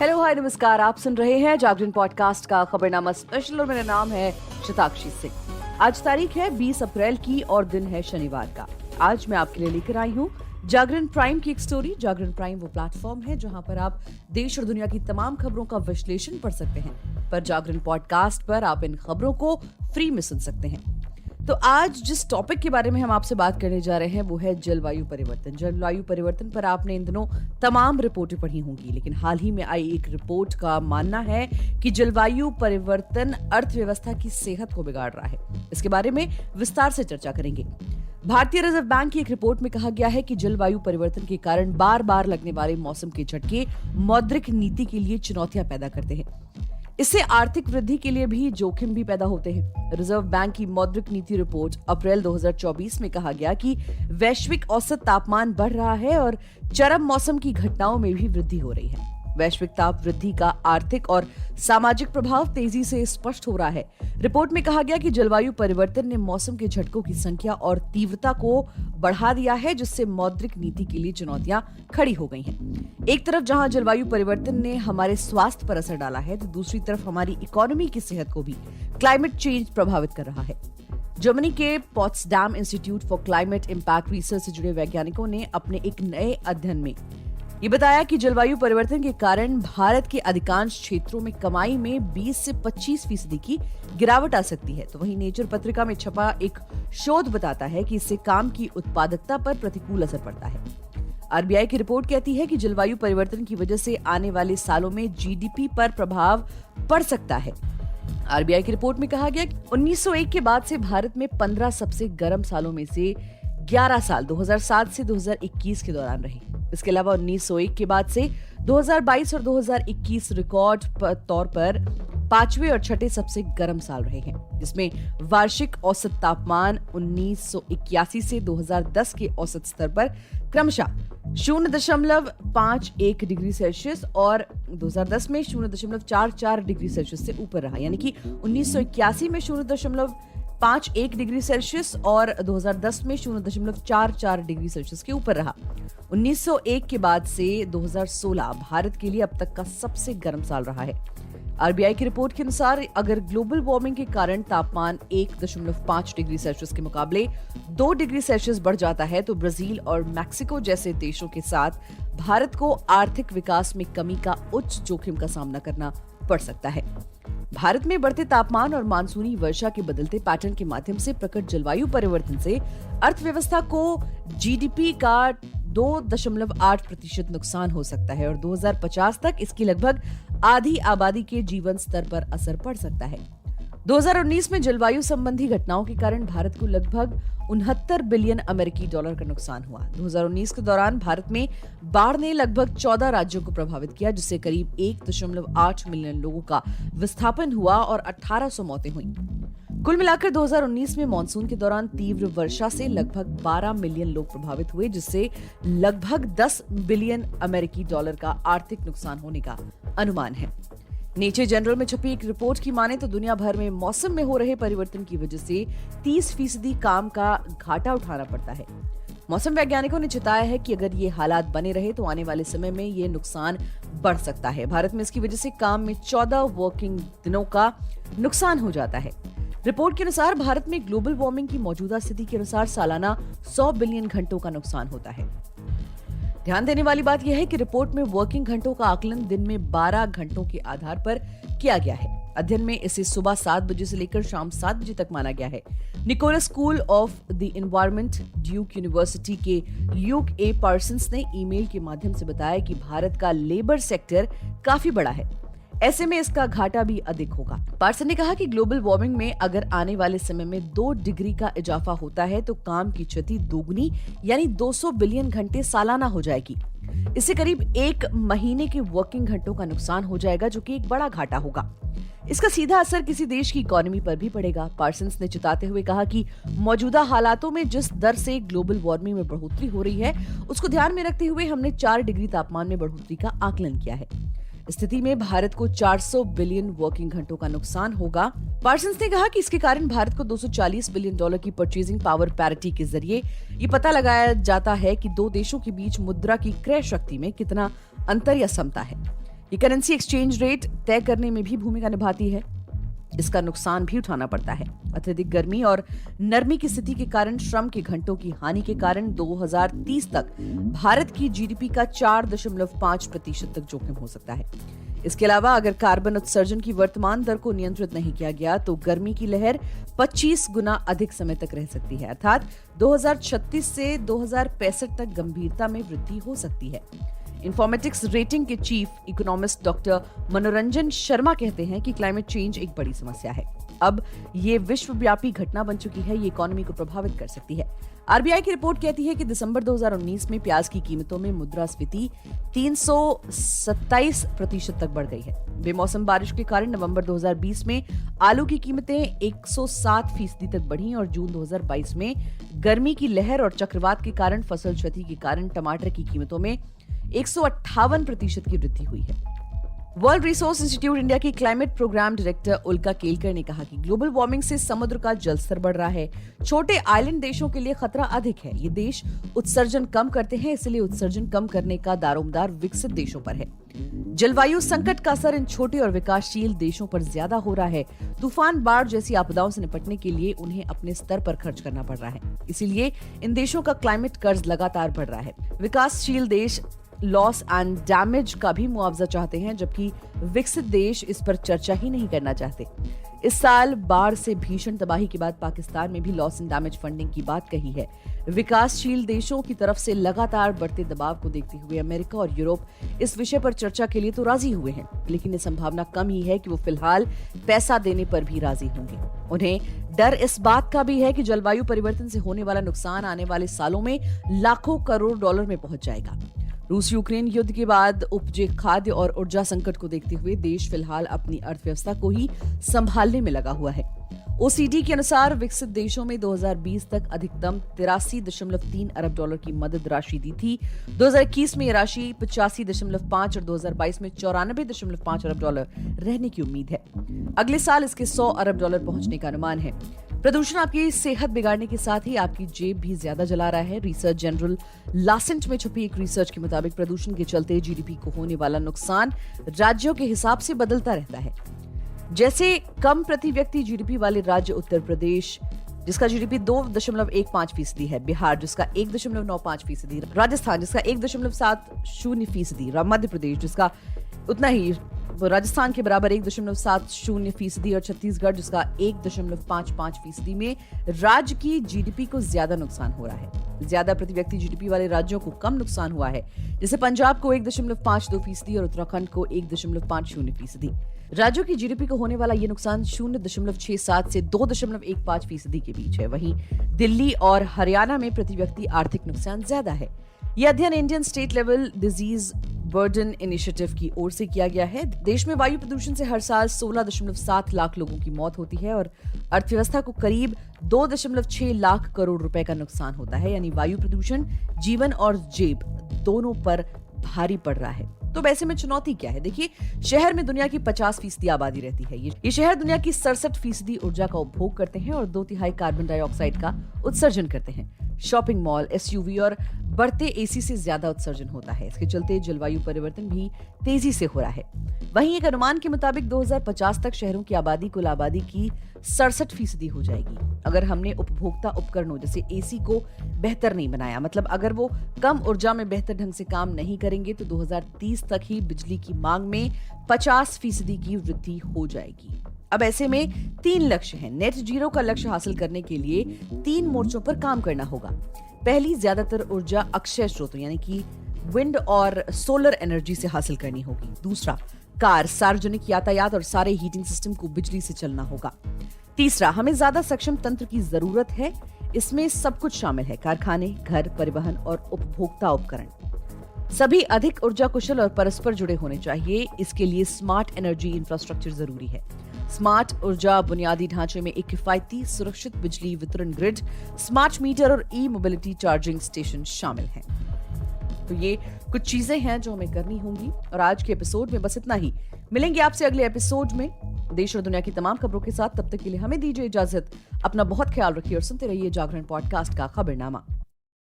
Hello hi नमस्कार। आप सुन रहे हैं जागरण पॉडकास्ट का खबरनामा स्पेशल और मेरा नाम है शताक्षी सिंह। आज तारीख है 20 अप्रैल की और दिन है शनिवार का। आज मैं आपके लिए लेकर आई हूँ जागरण प्राइम की एक स्टोरी। जागरण प्राइम वो प्लेटफॉर्म है जहां पर आप देश और दुनिया की तमाम खबरों का विश्लेषण पढ़ सकते हैं, पर जागरण पॉडकास्ट पर आप इन खबरों को फ्री में सुन सकते हैं। तो आज जिस टॉपिक के बारे में हम आपसे बात करने जा रहे हैं वो है जलवायु परिवर्तन। जलवायु परिवर्तन पर आपने इन दिनों तमाम रिपोर्टें पढ़ी होंगी, लेकिन हाल ही में आई एक रिपोर्ट का मानना है कि जलवायु परिवर्तन अर्थव्यवस्था की सेहत को बिगाड़ रहा है। इसके बारे में विस्तार से चर्चा करेंगे। भारतीय रिजर्व बैंक की एक रिपोर्ट में कहा गया है कि जलवायु परिवर्तन के कारण बार बार लगने वाले मौसम के झटके मौद्रिक नीति के लिए चुनौतियां पैदा करते हैं। इससे आर्थिक वृद्धि के लिए भी जोखिम भी पैदा होते हैं। रिजर्व बैंक की मौद्रिक नीति रिपोर्ट अप्रैल 2024 में कहा गया कि वैश्विक औसत तापमान बढ़ रहा है और चरम मौसम की घटनाओं में भी वृद्धि हो रही है। वैश्विक ताप वृद्धि का आर्थिक और सामाजिक प्रभाव तेजी से स्पष्ट हो रहा है। रिपोर्ट में कहा गया कि जलवायु परिवर्तन ने मौसम के झटकों की संख्या और तीव्रता को बढ़ा दिया है, जिससे मौद्रिक नीति के लिए चुनौतियां खड़ी हो गई हैं। एक तरफ जहां जलवायु परिवर्तन ने हमारे स्वास्थ्य पर असर डाला है, तो दूसरी तरफ हमारी इकोनॉमी की सेहत को भी क्लाइमेट चेंज प्रभावित कर रहा है। जर्मनी के Potsdam Institute for Climate Impact Research से जुड़े वैज्ञानिकों ने अपने एक नए अध्ययन में ये बताया कि जलवायु परिवर्तन के कारण भारत के अधिकांश क्षेत्रों में कमाई में 20 से 25% की गिरावट आ सकती है। तो वहीं नेचर पत्रिका में छपा एक शोध बताता है कि इससे काम की उत्पादकता पर प्रतिकूल असर पड़ता है। आरबीआई की रिपोर्ट कहती है कि जलवायु परिवर्तन की वजह से आने वाले सालों में जीडीपी पर प्रभाव पड़ सकता है। आरबीआई की रिपोर्ट में कहा गया कि 1901 के बाद से भारत में 15 सबसे गर्म सालों में से 11 साल 2007 से 2021 के दौरान रहे। इसके अलावा 1901 के बाद से 2022 और 2021 रिकॉर्ड तौर पर 5वें और 6ठे सबसे गर्म साल रहे हैं, जिसमें वार्षिक औसत तापमान 1981 से 2010 के औसत स्तर पर क्रमशः 0.51 डिग्री सेल्सियस और 2010 में 0.44 डिग्री सेल्सियस से ऊपर रहा। यानी कि 1981 में 0.51 डिग्री सेल्सियस और 2010 में 0.44 डिग्री सेल्सियस के ऊपर रहा। 1901 के बाद से 2016 भारत के लिए अब तक का सबसे गर्म साल रहा है। आरबीआई की रिपोर्ट के अनुसार अगर ग्लोबल वार्मिंग के कारण तापमान 1.5 डिग्री सेल्सियस के मुकाबले 2 डिग्री सेल्सियस बढ़ जाता है, तो ब्राजील और मैक्सिको जैसे देशों के साथ भारत को आर्थिक विकास में कमी का उच्च जोखिम का सामना करना पड़ सकता है। भारत में बढ़ते तापमान और मानसूनी वर्षा के बदलते पैटर्न के माध्यम से प्रकट जलवायु परिवर्तन से अर्थव्यवस्था को जीडीपी का 2.8% नुकसान हो सकता है और 2050 तक इसकी लगभग आधी आबादी के जीवन स्तर पर असर पड़ सकता है। 2019 में जलवायु संबंधी घटनाओं के कारण भारत को लगभग 69 बिलियन अमेरिकी डॉलर का नुकसान हुआ। 2019 के दौरान भारत में बाढ़ ने लगभग 14 राज्यों को प्रभावित किया, जिससे करीब 1.8 मिलियन लोगों का विस्थापन हुआ और 1800 मौतें हुई। कुल मिलाकर 2019 में मानसून के दौरान तीव्र वर्षा से लगभग 12 मिलियन लोग प्रभावित हुए, जिससे लगभग 10 बिलियन अमेरिकी डॉलर का आर्थिक नुकसान होने का अनुमान है। नेचर जनरल में छपी एक रिपोर्ट की माने तो दुनिया भर में मौसम में हो रहे परिवर्तन की वजह से 30% काम का घाटा उठाना पड़ता है। मौसम वैज्ञानिकों ने चिताया है कि अगर ये हालात बने रहे तो आने वाले समय में ये नुकसान बढ़ सकता है। भारत में इसकी वजह से काम में 14 वर्किंग दिनों का नुकसान हो जाता है। रिपोर्ट के अनुसार भारत में ग्लोबल वार्मिंग की मौजूदा स्थिति के अनुसार सालाना 100 बिलियन घंटों का नुकसान होता है। ध्यान देने वाली बात यह है कि रिपोर्ट में वर्किंग घंटों का आकलन दिन में 12 घंटों के आधार पर किया गया है। अध्ययन में इसे सुबह 7 बजे से लेकर शाम 7 बजे तक माना गया है। Nicholas School of the Environment Duke University के ल्यूक ए पार्सन्स ने ईमेल के माध्यम से बताया कि भारत का लेबर सेक्टर काफी बड़ा है, ऐसे में इसका घाटा भी अधिक होगा। पार्सन ने कहा कि ग्लोबल वार्मिंग में अगर आने वाले समय में 2 डिग्री का इजाफा होता है तो काम की क्षति दोगुनी यानी 200 बिलियन घंटे सालाना हो जाएगी। इससे करीब 1 महीने के वर्किंग घंटों का नुकसान हो जाएगा, जो कि एक बड़ा घाटा होगा। इसका सीधा असर किसी देश की इकोनॉमी पर भी पड़ेगा। पार्सन्स ने चिताते हुए कहा कि मौजूदा हालातों में जिस दर से ग्लोबल वार्मिंग में बढ़ोतरी हो रही है, उसको ध्यान में रखते हुए हमने 4 डिग्री तापमान में बढ़ोतरी का आकलन किया है। स्थिति में भारत को 400 बिलियन वर्किंग घंटों का नुकसान होगा। पार्सन्स ने कहा कि इसके कारण भारत को 240 बिलियन डॉलर की परचेजिंग पावर पैरिटी के जरिए ये पता लगाया जाता है कि दो देशों के बीच मुद्रा की क्रय शक्ति में कितना अंतर या समता है। ये करेंसी एक्सचेंज रेट तय करने में भी भूमिका निभाती है। इसका नुकसान भी उठाना पड़ता है। अत्यधिक गर्मी और नरमी की स्थिति के कारण श्रम के घंटों की हानि के कारण 2030 तक भारत की जीडीपी का 4.5% तक जोखिम हो सकता है। इसके अलावा अगर कार्बन उत्सर्जन की वर्तमान दर को नियंत्रित नहीं किया गया तो गर्मी की लहर 25 गुना अधिक समय तक रह सकती है, अर्थात 2036 से 2065 तक गंभीरता में वृद्धि हो सकती है। इन्फॉर्मेटिक्स रेटिंग के चीफ इकोनॉमिस्ट डॉक्टर मनोरंजन शर्मा कहते हैं कि क्लाइमेट चेंज एक बड़ी समस्या है। अब ये विश्वव्यापी घटना बन चुकी है, ये इकोनॉमी को प्रभावित कर सकती है। आरबीआई की रिपोर्ट कहती है कि दिसंबर 2019 में प्याज की कीमतों में मुद्रास्फीति 327% तक बढ़ गई है। बेमौसम बारिश के कारण नवंबर 2020 में आलू की कीमतें 107% तक बढ़ी और जून 2022 में गर्मी की लहर और चक्रवात के कारण फसल क्षति के कारण टमाटर की कीमतों में 158% की वृद्धि हुई है। वर्ल्ड रिसोर्स इंस्टीट्यूट इंडिया की क्लाइमेट प्रोग्राम डायरेक्टर उल्का केलकर ने कहा कि ग्लोबल वार्मिंग से समुद्र का जल स्तर बढ़ रहा है। छोटे आइलैंड देशों के लिए खतरा अधिक है। ये देश उत्सर्जन कम करते हैं, इसलिए उत्सर्जन कम करने का दारोमदार विकसित देशों पर है। जलवायु संकट का असर इन छोटे और विकासशील देशों पर ज्यादा हो रहा है। तूफान, बाढ़ जैसी आपदाओं से निपटने के लिए उन्हें अपने स्तर पर खर्च करना पड़ रहा है। इसीलिए इन देशों का क्लाइमेट कर्ज लगातार बढ़ रहा है। विकासशील देश लॉस एंड डैमेज का भी मुआवजा चाहते हैं, जबकि विकसित देश इस पर चर्चा ही नहीं करना चाहते। इस साल बाढ़ से भीषण तबाही के बाद पाकिस्तान में भी लॉस एंड डैमेज फंडिंग की बात कही है। विकासशील देशों की तरफ से लगातार बढ़ते दबाव को देखते हुए अमेरिका और यूरोप इस विषय पर चर्चा के लिए तो राजी हुए हैं, लेकिन ये संभावना कम ही है कि वो फिलहाल पैसा देने पर भी राजी होंगे। उन्हें डर इस बात का भी है कि जलवायु परिवर्तन से होने वाला नुकसान आने वाले सालों में लाखों करोड़ डॉलर में पहुंच जाएगा। रूस यूक्रेन युद्ध के बाद उपजे खाद्य और ऊर्जा संकट को देखते हुए देश फिलहाल अपनी अर्थव्यवस्था को ही संभालने में लगा हुआ है। ओसीडी के अनुसार विकसित देशों में 2020 तक अधिकतम 83.3 अरब डॉलर की मदद राशि दी थी। 2021 में यह राशि 85.5 और 2022 में 94.5 अरब डॉलर रहने की उम्मीद है। अगले साल इसके 100 अरब डॉलर पहुंचने का अनुमान है। प्रदूषण आपकी सेहत बिगाड़ने के साथ ही आपकी जेब भी ज्यादा जला रहा है। रिसर्च जर्नल लासेंट में छपी एक रिसर्च के मुताबिक प्रदूषण के चलते जीडीपी को होने वाला नुकसान राज्यों के हिसाब से बदलता रहता है। जैसे कम प्रति व्यक्ति जीडीपी वाले राज्य उत्तर प्रदेश, जिसका जीडीपी 2.15% है, बिहार जिसका 1.95%, राजस्थान जिसका 1.70%, मध्य प्रदेश जिसका उतना ही राजस्थान के बराबर 1.70% और छत्तीसगढ़ जिसका 1.55% में राज्य की जीडीपी को ज्यादा नुकसान हो रहा है। ज्यादा प्रति व्यक्ति जीडीपी वाले राज्यों को कम नुकसान हुआ है, जैसे पंजाब को 1.52% और उत्तराखंड को 1.50%। राज्यों की जीडीपी को होने वाला ये नुकसान 0.67 से 2.15% के बीच है। वहीं दिल्ली और हरियाणा में प्रति व्यक्ति आर्थिक नुकसान ज्यादा है। यह अध्ययन Indian state level disease burden initiative की ओर से किया गया है। देश में वायु प्रदूषण से हर साल 16.7 लाख लोगों की मौत होती है और अर्थव्यवस्था को करीब 2.6 लाख करोड़ रुपए का नुकसान होता है। यानी वायु प्रदूषण जीवन और जेब दोनों पर भारी पड़ रहा है। तो वैसे में चुनौती क्या है? देखिए, शहर में दुनिया की 50% आबादी रहती है। ये शहर दुनिया की 67% ऊर्जा का उपभोग करते हैं और 2/3 कार्बन डाइऑक्साइड का उत्सर्जन करते हैं। शॉपिंग मॉल, एसयूवी और बढ़ते एसी से ज्यादा उत्सर्जन होता है। इसके चलते जलवायु परिवर्तन भी तेजी से हो रहा है। वहीं एक अनुमान के मुताबिक 2050 तक शहरों की आबादी कुल आबादी की 67% हो जाएगी। अगर हमने उपभोक्ता उपकरणों जैसे एसी को बेहतर नहीं बनाया, मतलब अगर वो कम ऊर्जा में बेहतर ढंग से काम नहीं करेंगे, तो 2030 तक ही बिजली की मांग में 50% की वृद्धि हो जाएगी। अब ऐसे में 3 लक्ष्य हैं। नेट जीरो का लक्ष्य हासिल करने के लिए 3 मोर्चों पर काम करना होगा। पहली, ज्यादातर ऊर्जा अक्षय स्रोतों यानी कि विंड और सोलर एनर्जी से हासिल करनी होगी। दूसरा, कार, सार्वजनिक यातायात और सारे हीटिंग सिस्टम को बिजली से चलना होगा। तीसरा, हमें ज्यादा सक्षम तंत्र की जरूरत है। इसमें सब कुछ शामिल है, कारखाने, घर, परिवहन और उपभोक्ता उपकरण। सभी अधिक ऊर्जा कुशल और परस्पर जुड़े होने चाहिए। इसके लिए स्मार्ट एनर्जी इंफ्रास्ट्रक्चर जरूरी है। स्मार्ट ऊर्जा बुनियादी ढांचे में एक किफायती सुरक्षित बिजली वितरण ग्रिड, स्मार्ट मीटर और ई मोबिलिटी चार्जिंग स्टेशन शामिल हैं। तो ये कुछ चीजें हैं जो हमें करनी होंगी। और आज के एपिसोड में बस इतना ही। मिलेंगे आपसे अगले एपिसोड में देश और दुनिया की तमाम खबरों के साथ। तब तक के लिए हमें दीजिए इजाजत। अपना बहुत ख्याल रखिए और सुनते रहिए जागरण पॉडकास्ट का खबरनामा।